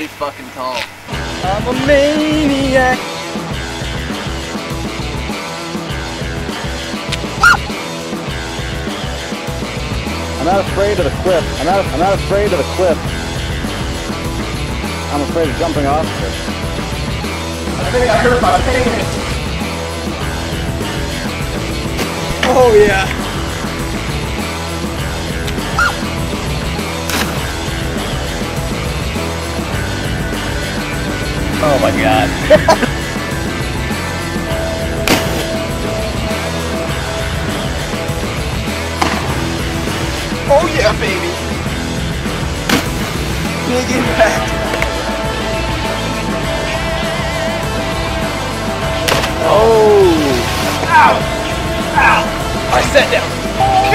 really fucking tall. I'm a maniac. I'm not afraid of the cliff. I'm not afraid of the cliff. I'm afraid of jumping off it. I think I hurt my pants. Oh yeah. Oh my god. Oh yeah, baby. Big impact. Oh. Ow! Ow! I sat down.